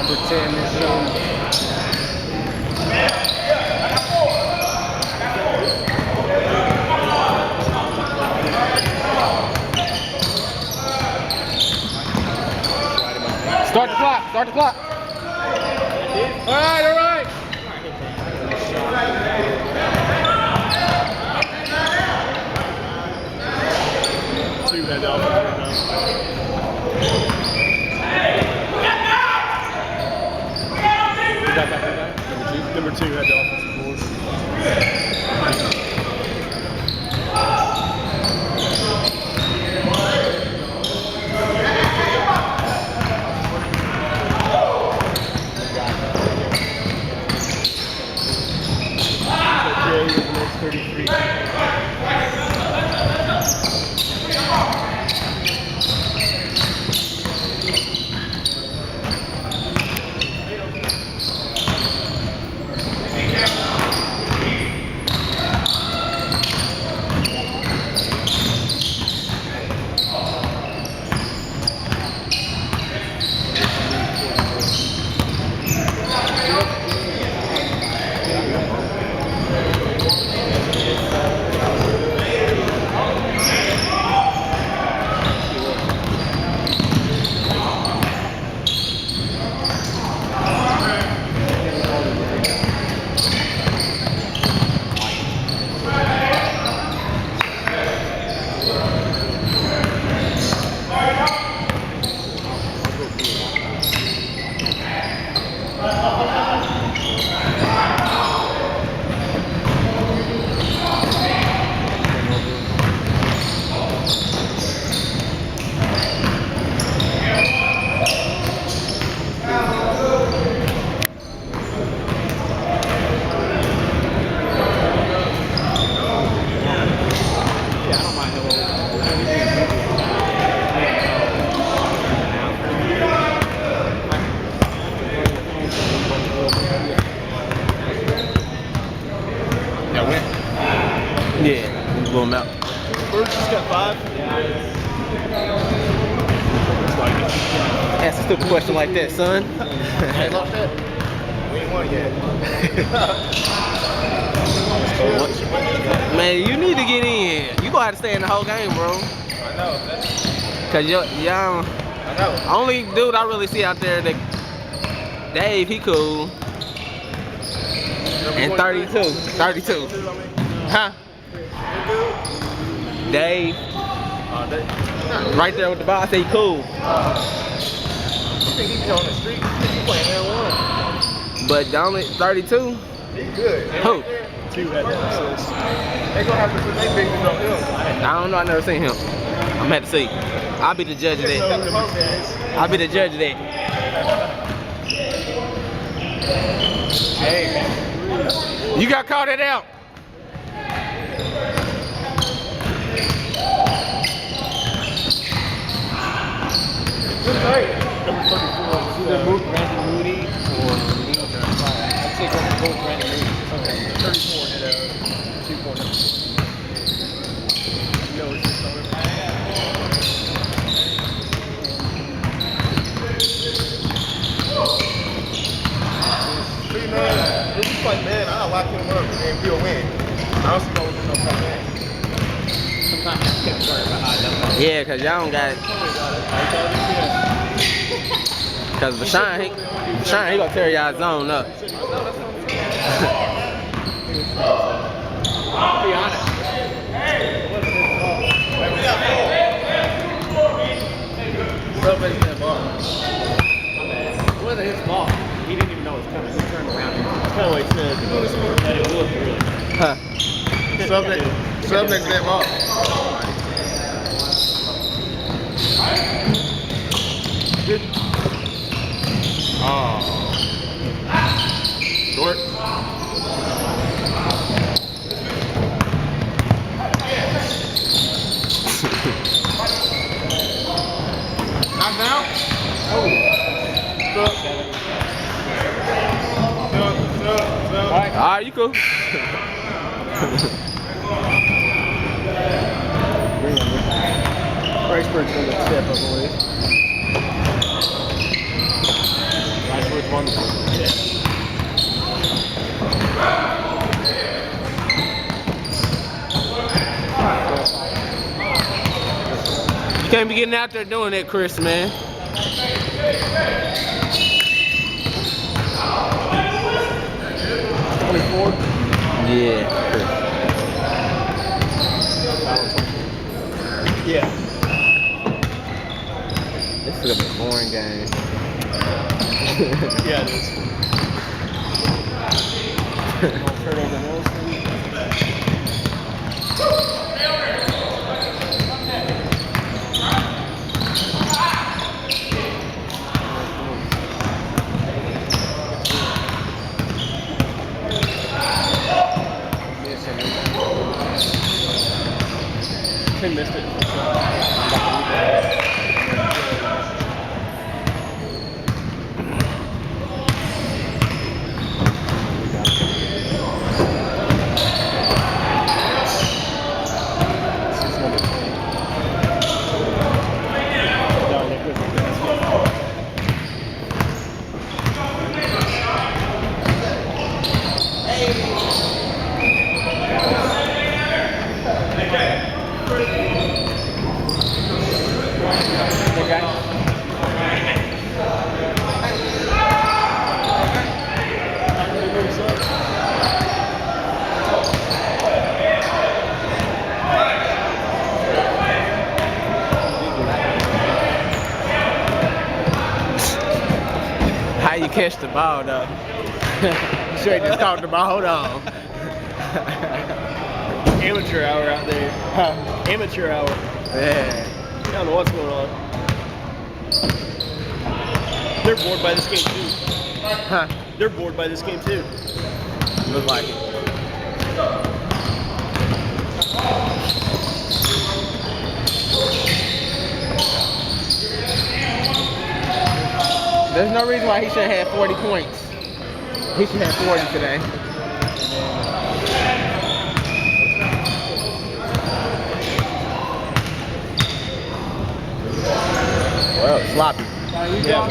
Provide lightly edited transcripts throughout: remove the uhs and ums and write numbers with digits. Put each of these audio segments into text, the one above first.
Number 10 is Start the clock. Start the clock. All right, all right. Two head off. Number two had the offensive board. Okay, the next 33. Yeah, we blew him out. Bird just got 5. Ask a stupid question like that, son. Hey, lost that? We ain't won yet. Man, you need to get in. You gonna have to stay in the whole game, bro. I know. Cause y'all, I know. only dude I really see out there that Dave, he cool. And 32. Huh? Dave. Right there with the ball, I say he cool. I think he's on the street. He's playing L1. But the only 32. He's good. Who? 2 had that assist. They gonna have to put their big on him. I don't know, I never seen him. I'm gonna have to see. I'll be the judge of that. I'll be the judge of that. Hey. You got called it out. Good night. Number 34. Either Brandon Moody or me. I'd say go with Brandon Moody. Okay. 34 hit a 2-pointer. You know, it's just over. See, man, this is like, man, I'll lock him up and we'll win. I don't see no problem. Sometimes you can't worry about how I know. Yeah, cause y'all don't got it. Cause Bashan, he gonna tear y'all zone up. I'll be honest. Somebody's that ball. It wasn't his ball. He didn't even know it was coming. He turned around. Kind of like said that it was really. Huh. Something's that ball. Good. Oh. Short. Knock down. Oh. Alright, you cool. Priceburg's going to step up, I believe. You can't be getting out there doing that, Chris, man. Yeah. Yeah. This is a boring game. Yeah, it is. Turnover Nelson. Tim missed it. How you catch the ball, though? You sure you just caught the ball? Hold on. Amateur hour out there. Amateur hour. Yeah. I don't know what's going on. They're bored by this game too. Huh? They're bored by this game too. Look like it. There's no reason why he should have had 40 points. He should have 40 today. Well, sloppy. Yeah,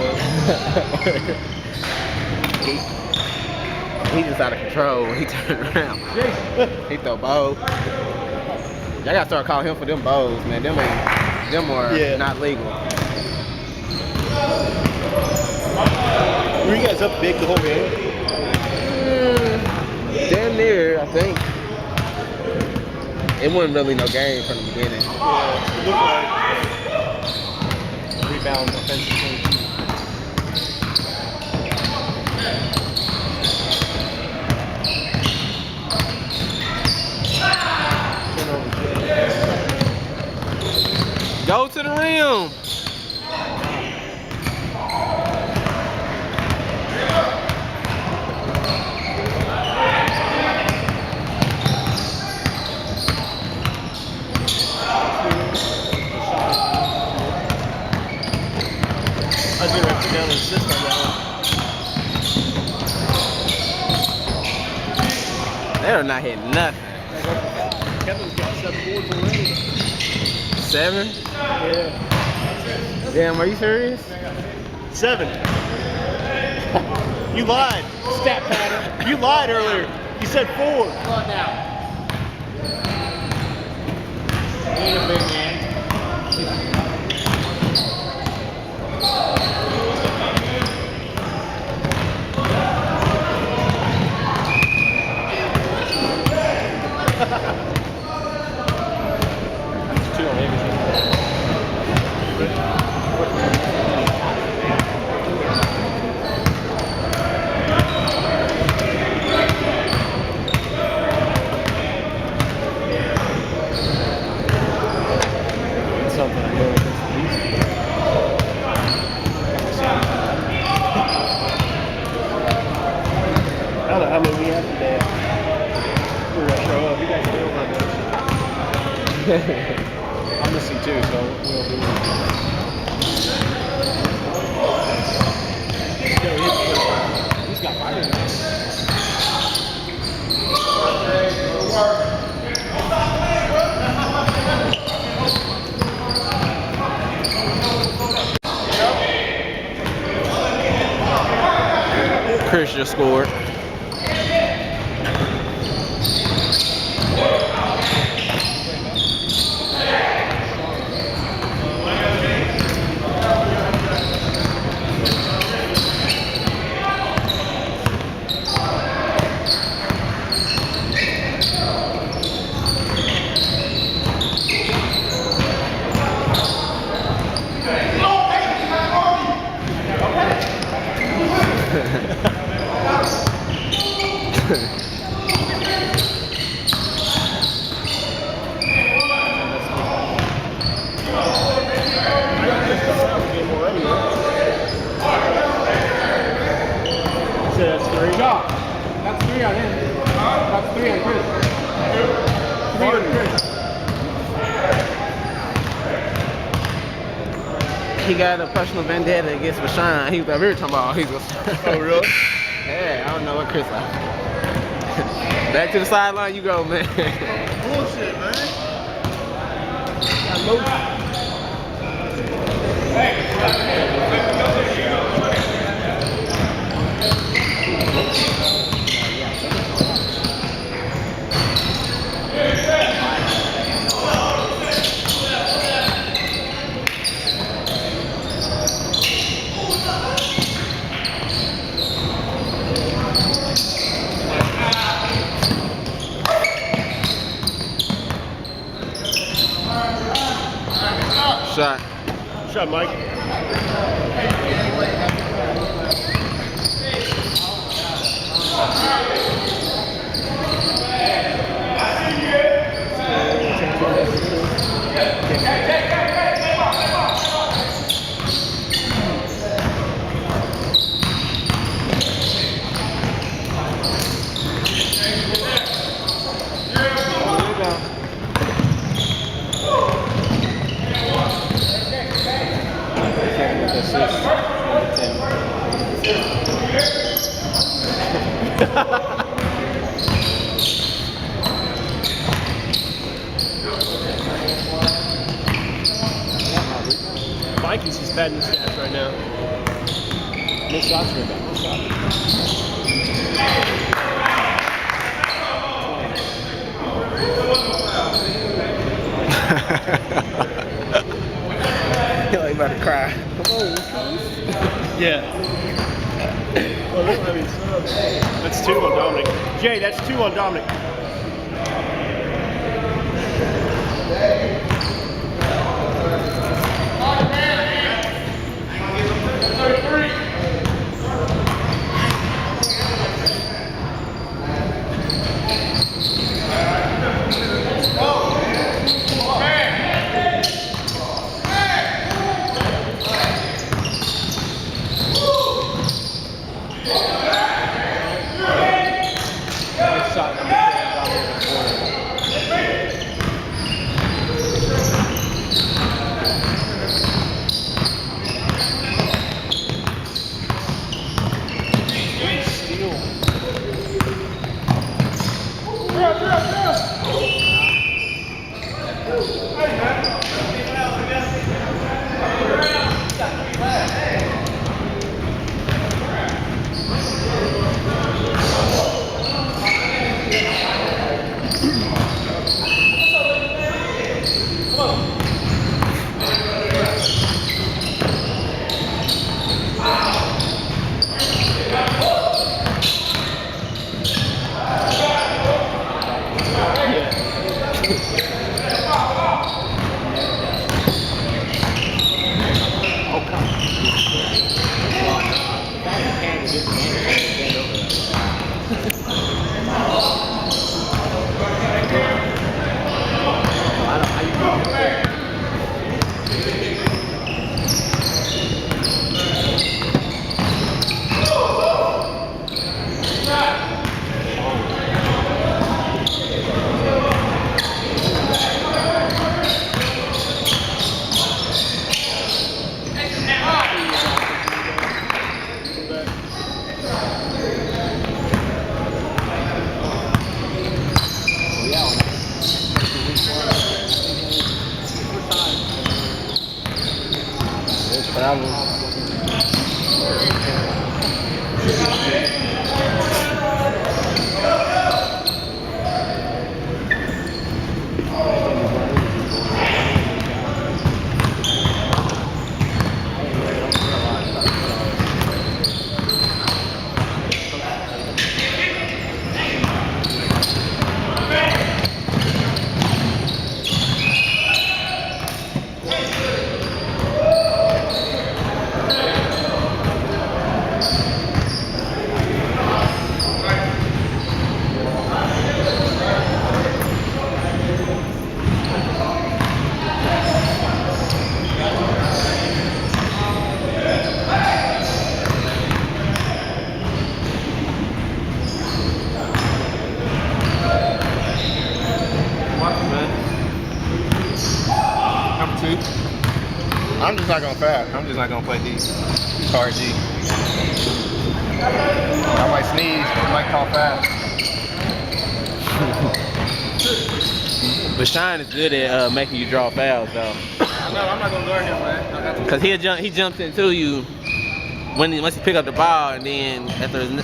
He just out of control when he turned around. He throw bows. Y'all gotta start calling him for them bows, man. Them are not legal. Were you guys up big the whole game? Damn near, I think. It wasn't really no game from the beginning. Yeah, it looked like rebound offensive 22. Go to the rim. I was going to put down an assist on that one. They're not hitting nothing. Kevin's got 7 boards already. 7? Yeah. Damn, are you serious? 7. You lied. Stat pattern. You lied earlier. You said 4. Slow it down. You ain't a big man. Something I know against the Beast. I don't know how many we have today. We're gonna show up. You guys stay over a bit. I'm missing 2, so we'll do it. He's got 5 now. Chris just scored. That's 3. That's 3 on him. That's 3 on Chris. 3 on Chris. He got a personal vendetta against Rashawn. He was like, we were talking about he was. Oh, really? Yeah, I don't know what Chris like. Back to the sideline you go, man. Bullshit, man. Shot. Shot, Mike. Vikings is bad in the stats right now. Missed shots for about missed shots. You're like about to cry. Come on. Yeah. Well, that's 2 on Dominic. Jay, that's 2 on Dominic. Bravo. not gonna foul. I'm just not gonna play D. Card G. I might sneeze. I might call foul. But Shine is good at making you draw fouls, though. I know. I'm not gonna guard him, man. Cause he jumps into you once he pick up the ball, and then after his.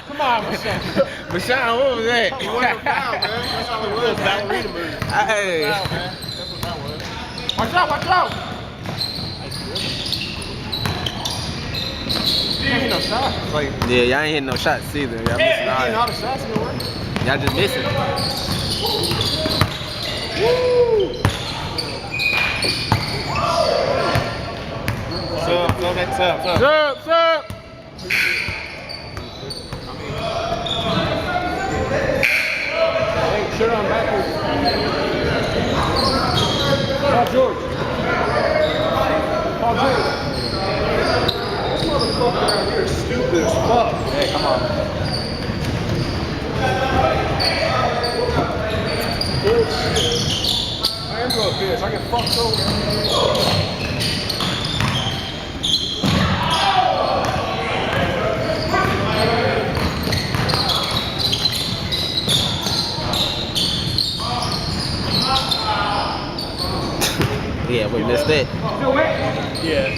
Come on, Michelle. Bashan, what was that? He wanted a foul, man. That's all it was. Ballerina move. Hey. Foul, man. That's what that was. Watch out, watch out. You ain't hit no shots. Like, Yeah, y'all ain't hitting no shots either. Y'all missing you all getting all that. the shots in the world. Y'all just missing. Sup. Hey, shirt on backwards. Paul George. Paul George. This motherfucker out here is stupid as fuck. Hey, come on. Bullshit. I am going to bitch. I get fucked over. Yeah, we missed it. Yeah.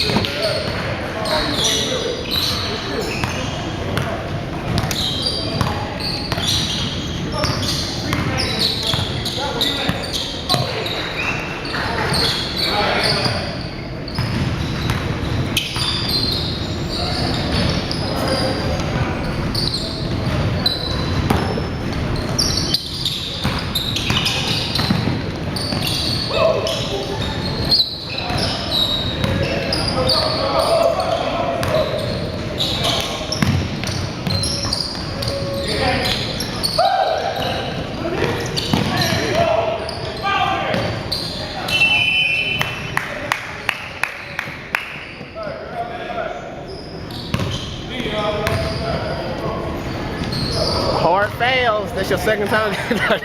Hard fails. That's your second time. Battery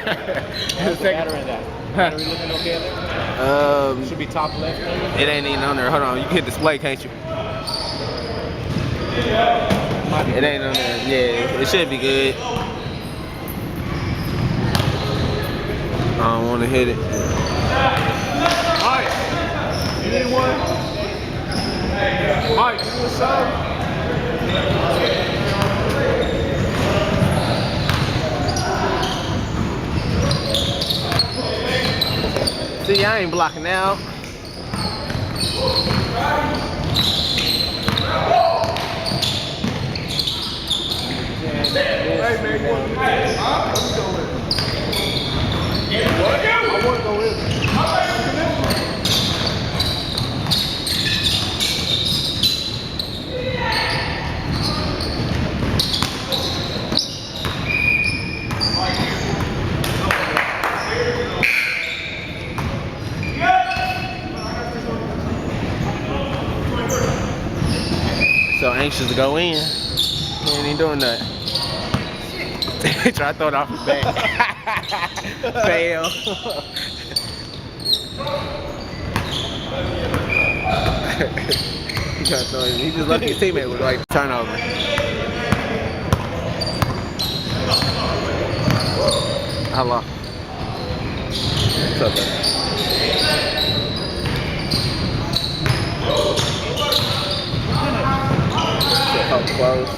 that. Battery looking okay there? Should be top left. Maybe? It ain't even on there. Hold on, you can hit display, can't you? It ain't on there. Yeah, it should be good. I don't want to hit it. Mike, you need one? Mike, you need a sub? See, I ain't blocking out. Hey, man, you want to do this? Huh? I want to go in. So anxious to go in. He ain't even doing nothing. Try to throw it off his back. Fail. He tried to throw it. He just lucky his teammate was like turnover. Hello. What's up, man? Up close.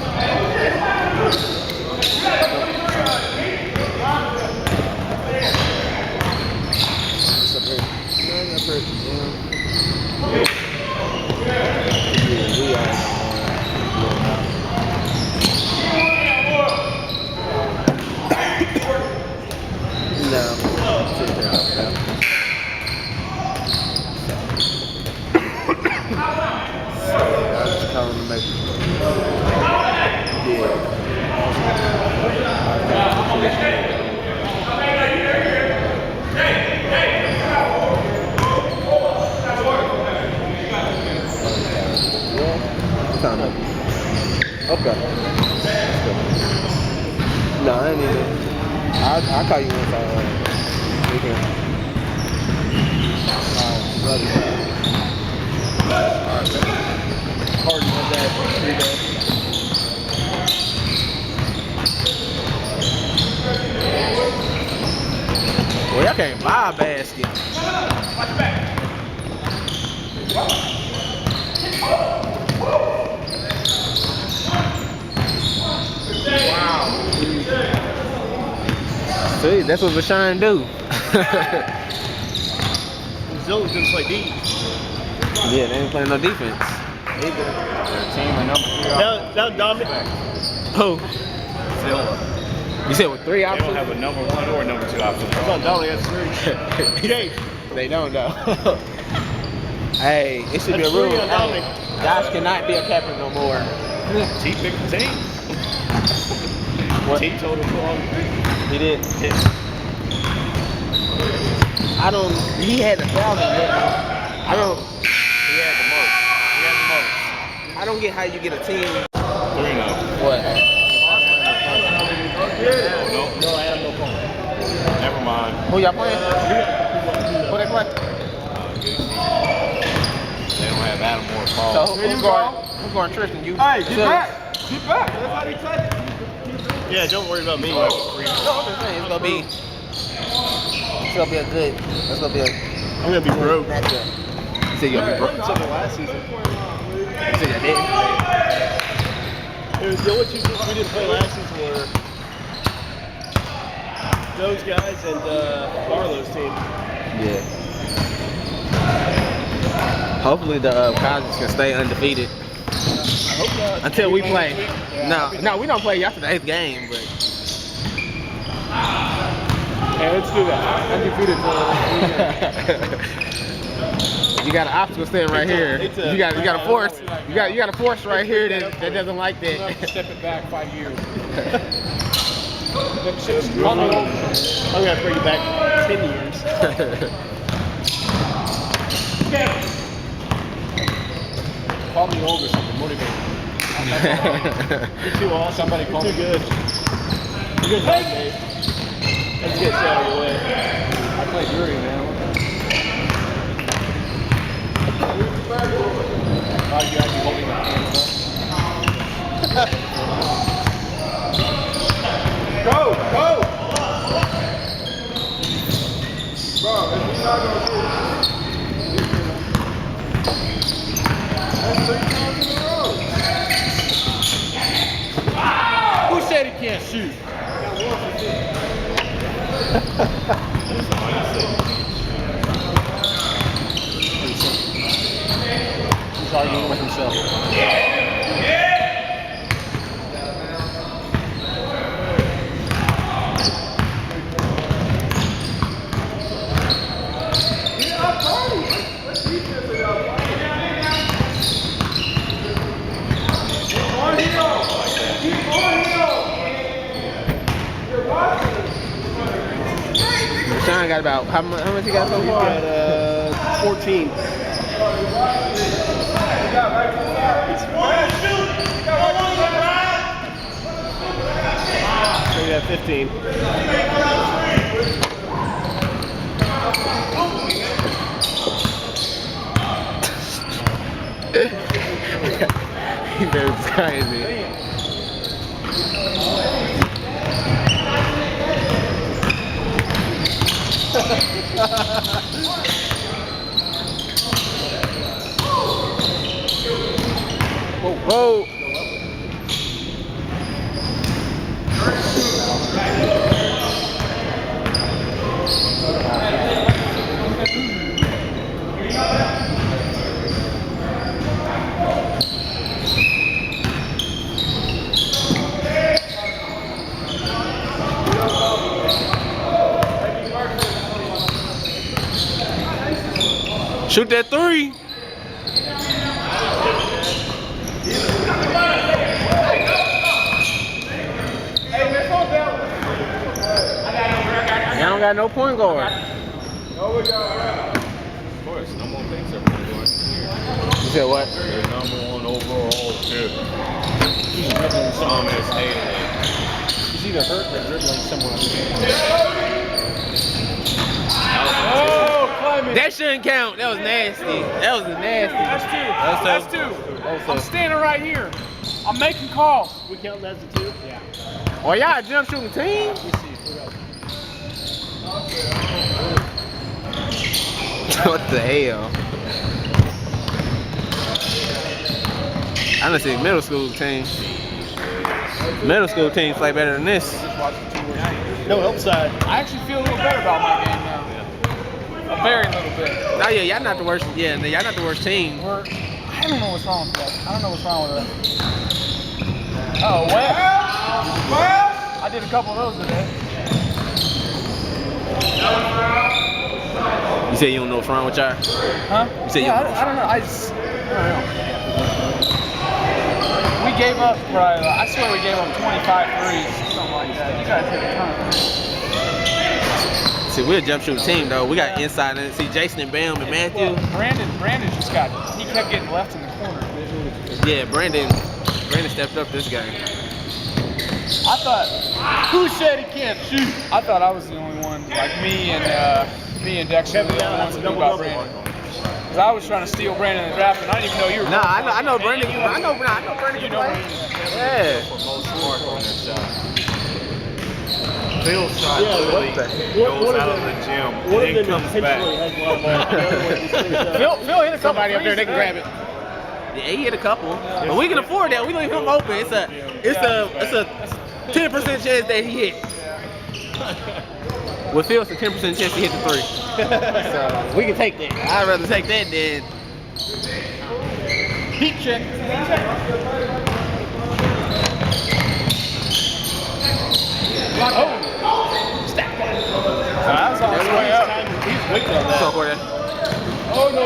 Okay. No, I ain't even. I'll call you once I weekend. Love you. Harden had that 3 days. Well, y'all can't buy a basket. See, that's what Vashawn do. Zilla didn't play deep. Yeah, they ain't playing no defense. They're a team of number 3. Now Dominic. Who? Zilla. You said with 3 They options? don't have a number 1 or number 2 option. I thought Dominic had 3. Jake. They don't know. Hey, it should be a That's rule. 3 on Dominic. Josh cannot be a captain no more. T picked the team. What? T told him to go on the team. He did. Yeah. I don't. He had 1,000. I don't. He had the most. He had the most. I don't get how you get a team. 3-0. What? No, No, I have no phone. never mind. Who y'all playing? Who they play? They don't have Adam or So Paul. who's going Tristan? You? Hey, So- get back. Get back. That's how he said it. Yeah, don't worry about me. No, I'm just saying, it's gonna be. It's gonna be a good. It's gonna be a I'm gonna be broke. matchup. You said you're gonna be broke. Until the last season. You said you didn't. It was the only 2 teams we didn't play last season were those guys and Barlow's team. Yeah. Hopefully the Cousins can stay undefeated I hope not. until we play. Yeah, No, we don't play after the 8th game, but hey, let's do that. Undefeated you got an obstacle stand right here. it's a- You got a force. You got a force right here that doesn't like I'm gonna have to that. step it back 5 years. I'm gonna have to bring it back 10 years. Call me old or something, motivate me. You're too awesome. Somebody call me. Too good. You're good, Dave. Let's get you out of your way. I play Drury now. Oh, you actually holding my hands up. Go! Go! Bro, if we're not gonna do that's 3 times in a row. Who said he can't shoot? He's arguing with himself. Sean got about how much he got so He's far? got 14. So we have 15. That's crazy. Whoa. Shoot that 3. Y'all don't got no point guard. Of course, no more things are going You said what? They're number 1 overall pick. Thomas Haley. He's either hurt or dribbling somewhere on the game. Oh, climbing. That shouldn't count. That was nasty. That was nasty. That's two. I'm standing right here. I'm making calls. We count that as a 2? Yeah. Oh, y'all a jump shooting team? Let me see. What the hell? I done seen middle school teams. Middle school teams play better than this. No help side. I actually feel a little better about my game now. A very little bit. Oh yeah, y'all not the worst. Yeah, y'all not the worst team. I don't know what's wrong with that. I don't know what's wrong with that. Oh, well. I did a couple of those today. You say you don't know what's wrong with y'all? Huh? You say I don't know. I don't know. We gave up probably, I swear we gave up 25 threes, something like that. You guys hit a ton of threes. See, we're a jump shooting team though. We got inside in it. See, Jason and Bam and Matthew. Brandon just he kept getting left in the corner. Yeah, Brandon stepped up this game. I thought, who said he can't shoot? I thought I was the only one, like me and Dexter were the only ones that knew about Brandon. Because I was trying to steal Brandon in the draft, and I didn't even know you were. Nah, I know Brandon. I know Brandon. You know Brandon. Yeah. for most mark on their shot. Phil's shot literally goes out of the gym and then comes back. Phil hit a couple Somebody up there, they can threes grab it. Yeah, he hit a couple, but we can afford that. We leave him open. It's a 10% chance that he hit. With Phil, it's a 10% chance he hit the 3. So we can take that. I'd rather take that than Heat check. Oh! Stack that. That's on his way up. He's wicked on that. so for that. Oh, no,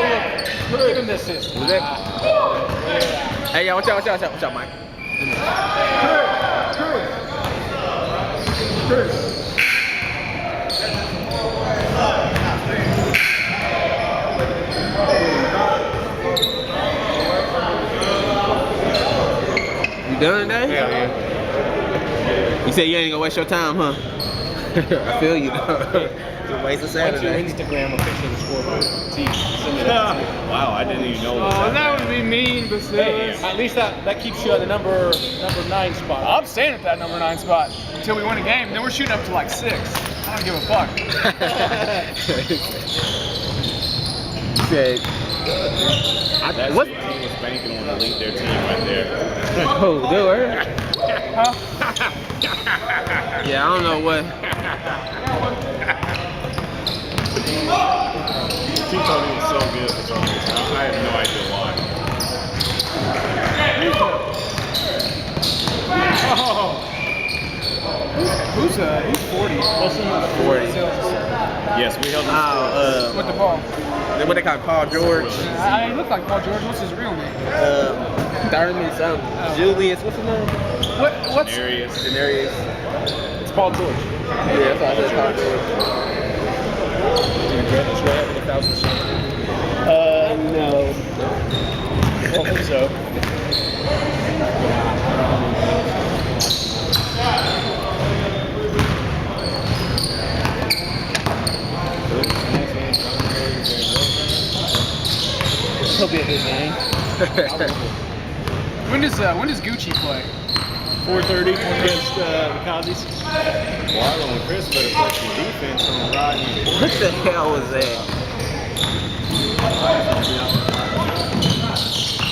look. Give him the assist. Was that? Hey, y'all, watch out, Mike. You done today? Hell yeah. You said you ain't gonna waste your time, huh? I feel you, though. It's a waste of Saturday. Instagram a picture of the scoreboard. See, send it Wow, I didn't even know Oh, that would be mean, but still. At least that keeps you at the number 9 spot. I'm staying at that number 9 spot until we win a game. Then we're shooting up to like 6. I don't give a fuck. Said, that team was banking on to lead their team right there. oh, do it. Huh? Yeah, I don't know what. She told me it was so good for some reason. I have no idea why. Oh. Who's 40? 40. Yes, we held them. With the ball. What they call Paul George? He looked like Paul George. What's his real name? Thurman, something. Julius, what's his name? What's Denarius. It's Paul George. Yeah, that's all I said, Paul George. Do you regret this right after 1,000 No. I don't think so. He'll be a good game. When does Gucci play? 4:30 against the Cozzies. Marlon and Chris better play some defense on Rodney. What the hell was that?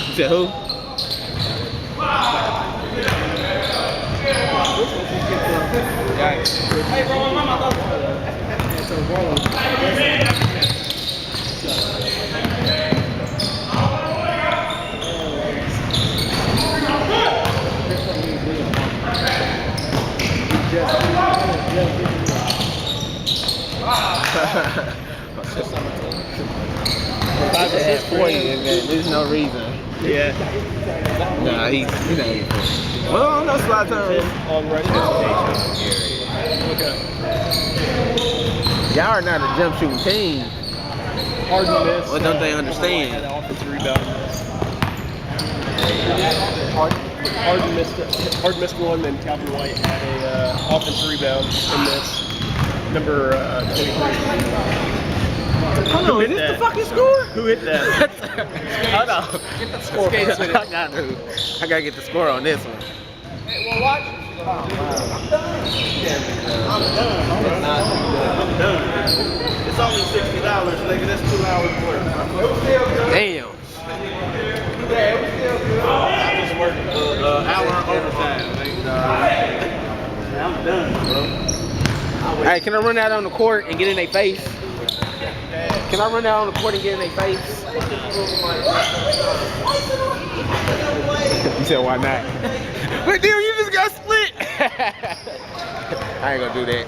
You said who? Hey, bro, It's 40, there's no reason. Yeah. Nah, he's not even 40. Well, I don't know, slot time. On right Y'all are not a jump shooting team. Hard to miss. What don't they understand? And offensive rebound. Hard missed one, then Calvin White had a offensive rebound in this. Number 23. Hold on, is this the fucking score? Who hit that? Hold on. Get the score. I gotta get the score on this one. Hey, well, watch. I'm done. It's only $60, nigga. That's 2 hours worth. Damn. Yeah, it was still good. I just worked hour overtime, nigga. I'm done, bro. Hey, can I run out on the court and get in their face? Can I run out on the court and get in their face? You said why not? But dude, you just got split. I ain't gonna do that.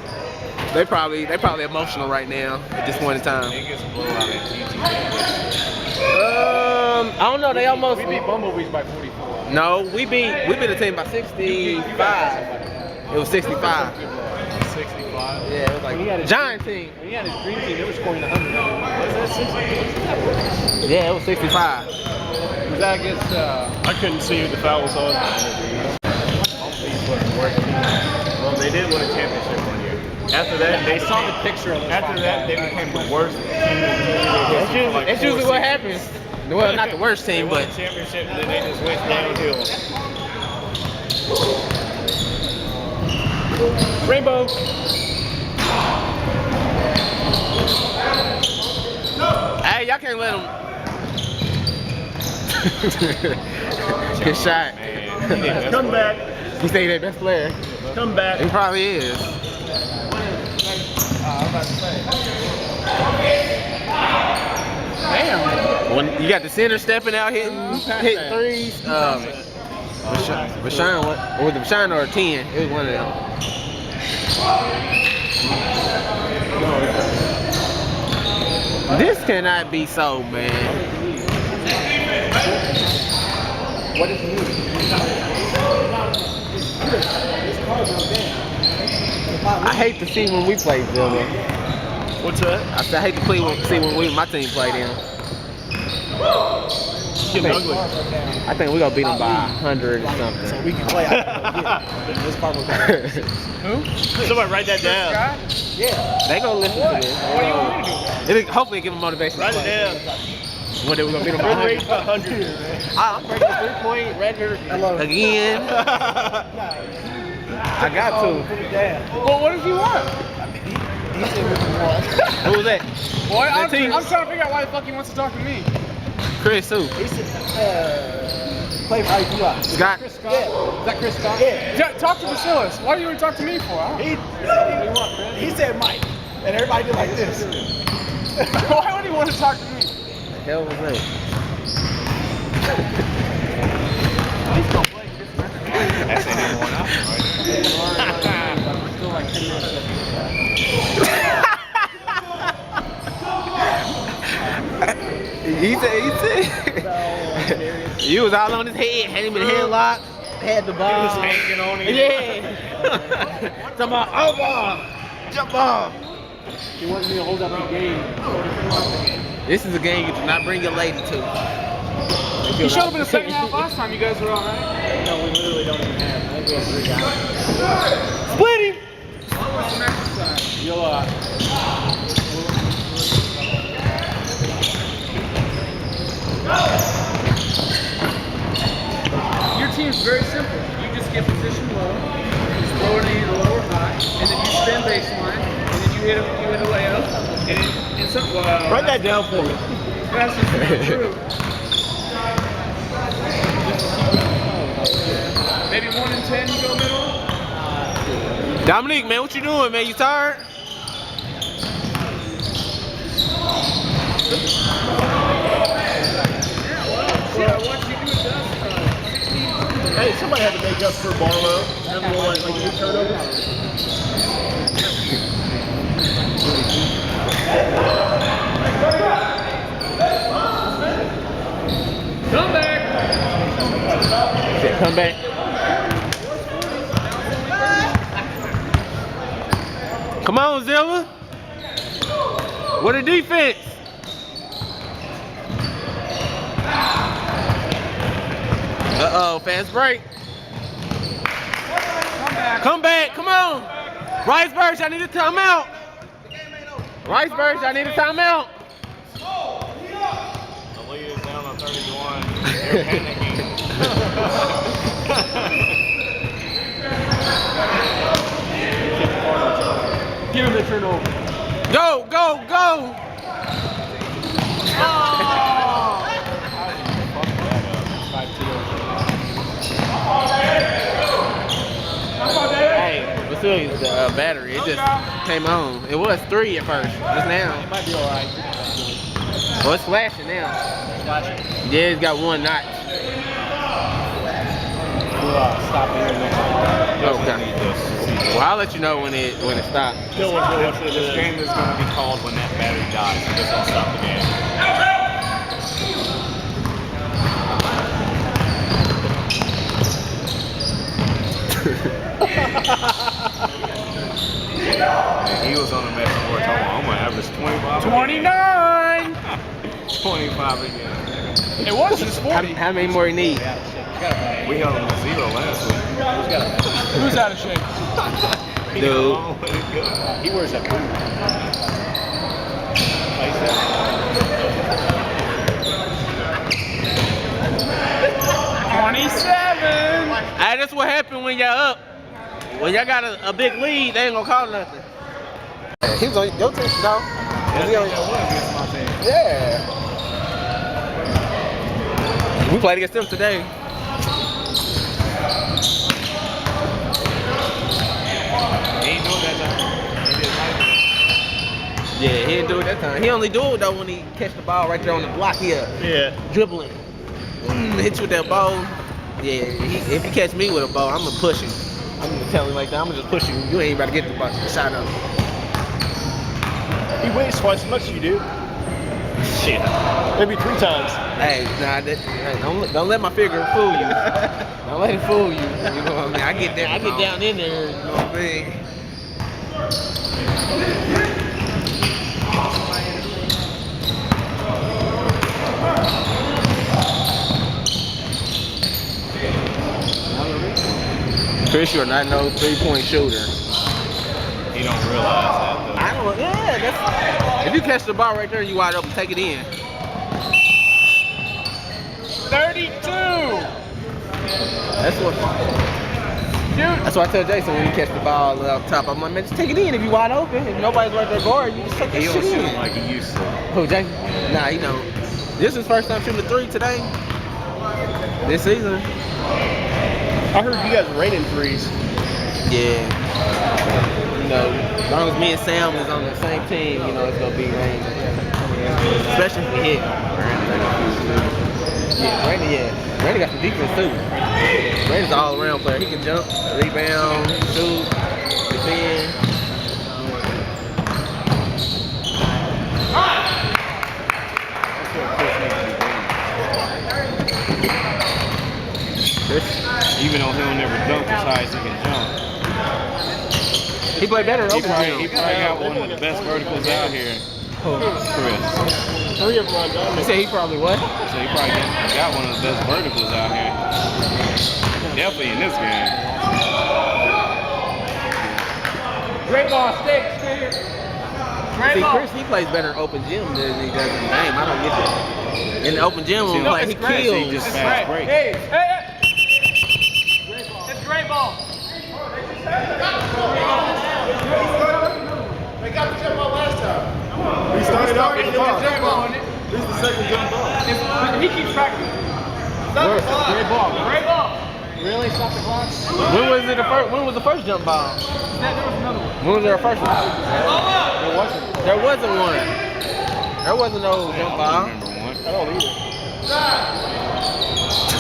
They probably emotional right now at this point in time. I don't know. They almost. We beat Bumblebees by 44. No, we beat the team by 65. It was 65. 65. Yeah, it was like giant team. When he had his dream team, they were scoring 100. Was that 60? Yeah, it was 65. Was that against? I couldn't see who the foul was on. Well, they did win a championship one year. After that, They saw the picture of After that, they became the worst team. That's usually what happens. Well, not the worst They team, won but a championship and then they just went downhill. Rainbow. hey, y'all can't let him. Good shot. Man, Come back. He say that best player. Come back. He probably is. Damn. When you got the center stepping out hitting threes. Rashawn, what? Or was it Rashawn or 10? It was one of them. This cannot be so, man. What is new? I hate to see when we play Zilla. What's that? I said I hate to see when my team play them. It's getting ugly. I think we're gonna beat them by 100 or something. So we can play out this part of Who? Somebody write that down. Yeah. They gonna listen to this. What do you want me to do? Hopefully give them motivation. Write it down. What they we gonna beat them by Good 100? rate 100. I'm breaking the 3-point record again. I got to. Well, what does he want? He said we can walk. Who was that? Boy, I'm That team- trying to figure out why the fuck he wants to talk to me. Chris who? He said, play for IQI. Scott. Chris Scott? Yeah. Is that Chris Scott? Yeah. Talk to Bacillus. Why do you want to talk to me for? I don't He said Mike. And everybody did like this. Why would he want to talk to me? The hell was that? That's the number one option, He said. You was all on his head, had him in the headlock, had the ball. He was hanging on him. Yeah. Talking about, oh, ball, jump ball. He wants me to hold up the game. This is a game you do not bring your lady to. He showed up in the second half last time. You guys were all right. No, we literally don't even have. I think we have 3 guys. Split him. What's some exercise? You'll Your team's very simple. You just get position low, you just lower knee to lower high, and then you spin baseline, and then you hit a layup, and some. Write that down for me. That's just not true. Maybe 1 in 10 you go middle. Dominique, man, what you doing, man? You tired? Shit, I watched you do it dust. Hey, somebody had to make up for Barlow. Having like 8 turnovers. Come back. Come back. Come on, Zilla. What a defense. Uh-oh, fast break. Come back, come on. Riceburg, I need a timeout. Riceburg, I need a timeout. The lead is down on 31. They're panicking. Give him the turnover. Go, go, go. Hey, let's see the battery. It just came on. It was 3 at first. Just now. It might be alright. Oh, it's flashing now. Flashing. Yeah, it's got 1 notch. We'll stop it. Okay. Well, I'll let you know when it stops. This game is going to be called when that battery dies. So just don't stop the game. He was on the message board talking about, I'm going to average 25 29! 25 again. It was just 40. How many more you need? We held him to 0 last week. Who's out of shape? He got a Dude. long way to go. He wears that boot. 27! Hey, that's what happened when y'all up. When y'all got a big lead, they ain't gonna call nothing. He was on your team, no? Was he on Yeah. We played against them today. He ain't doing that time. He did like Yeah, he didn't do it that time. He only do it though when he catch the ball right there on the block here. Yeah. Dribbling. Hit you with that ball. Yeah, if he catch me with a ball, I'm gonna push him. I'm gonna tell him like that. I'm gonna just push you. You ain't about to get the ball, shot up. He weighs twice as much as you do. Shit. Maybe 3 times. Hey, nah, hey, don't let my figure fool you. Don't let it fool you. You know what I mean? I get down in there. You know what I mean? Chris, you're not no 3-point shooter. He don't realize that though. I don't. Yeah, that's. If you catch the ball right there, you wide open, take it in. 32! That's what. Dude! That's why I tell Jason when you catch the ball up top, I'm like, man, just take it in. If you wide open, if nobody's right there guard, you just take that He shit don't shoot in. like he used to. Who, Jason? Nah, he don't. This is his first time shooting a 3 today. This season. I heard you guys are raining threes. Yeah. You know, as long as me and Sam is on the same team, you know, it's gonna be raining. Especially if we hit. Yeah, Brandon got some defense too. Brandon's an all-around player. He can jump, rebound, shoot, defend. Even though he'll never dunk, besides he can jump. He played better in He open probably, gym. he probably got one of the best verticals out here. Chris. 3 of them are done. You said he probably what? So he probably got one of the best verticals out here. Definitely in this game. Great ball, sticks, Peter. Great See, ball. Chris, he plays better in open gym than he does in the game. I don't get that. In the open gym, See, when no, like, he it's great. kills. He just It's fast great. break. Hey, hey, hey. It's great ball. They got the jump ball last time. We started off with the ball. This is the second jump ball. He keeps practicing. Great ball. Great ball. Really? Stop the clock? When was the first jump ball? There was another one. When was there a first one? There wasn't. There wasn't one. There wasn't no jump I ball. don't remember one. I don't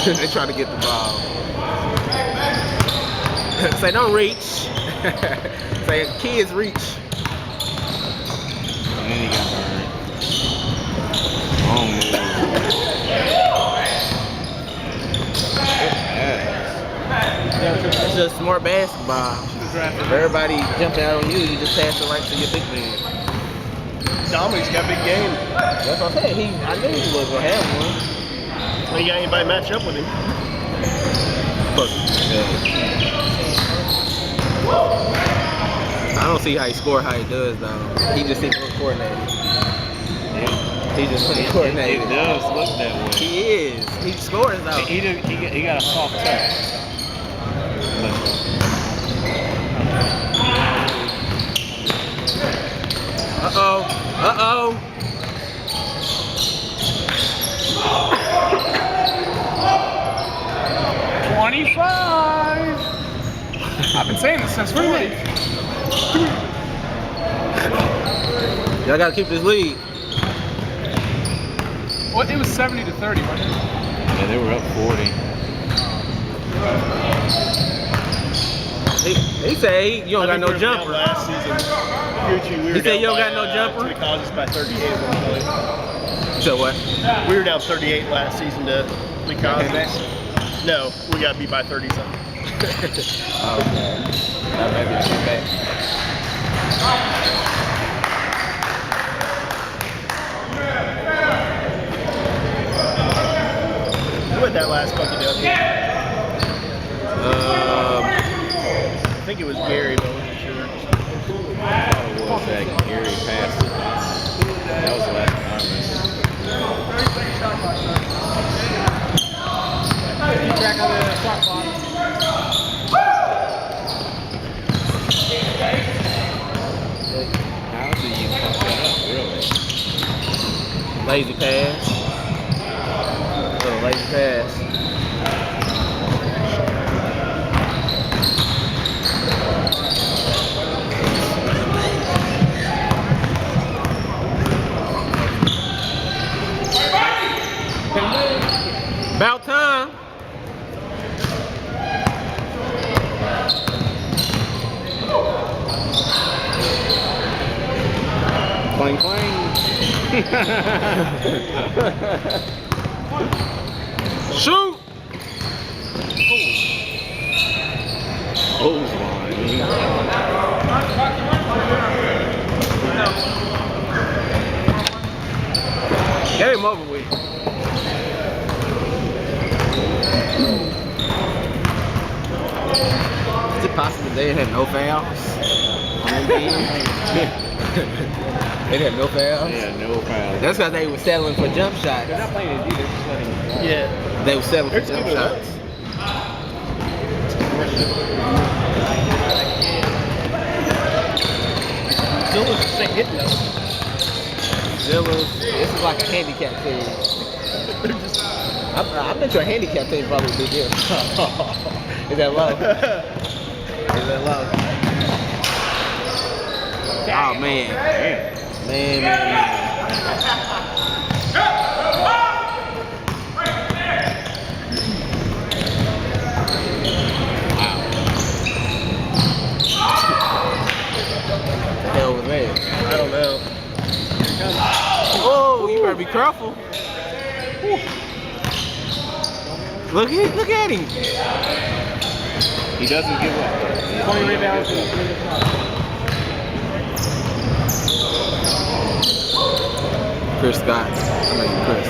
either. They try to get the ball. Say don't reach. Say kids reach. And then he got hurt. Wrong move. It's just smart basketball. If everybody jumping out on you, you just pass it right to your big man. Dominic's got a big game. That's what I said. I knew he was gonna have one. Well, you got anybody match up with him? see how he score, how he does though. He just seems coordinated. He just coordinated. It does look that way. He is. He scores though. He got a soft touch. Uh-oh. Uh-oh. I've been saying this since 40. Y'all gotta keep this lead. Well, it was 70 to 30, wasn't it? Yeah, they were up 40. He said you don't got no jumper. Last season, He said you don't got no jumper? To the colleges by 38 at one point. So what? We were down 38 last season to the colleges. No, we got beat by 30 something. Oh, okay. That may be too bad. Who had that last bucket down here? I think it was Gary, but I wasn't sure. What was that? Gary passed it. That was the last time I Keep track of the shot clock. How do you fuck that up, really? Lazy pass. Little lazy pass. About time. Clang, clang. Shoot! Oh, my. Game over with. Is it possible they didn't have no fouls? They didn't have no fouls? Yeah, no foul. That's because they were settling for jump shots. They're not playing it either. Just letting it go. Yeah. They were settling for It's jump good shots. Zilla's just ain't hitting us. Zilla's, this is like a handicap team. I bet your handicap team probably would be good. Is that low? Is that low? Oh man. Man. What the hell was that? I don't know. Oh, you better be careful. Look at him. He doesn't give up. 20 rebounds. Chris Scott. I mean Chris.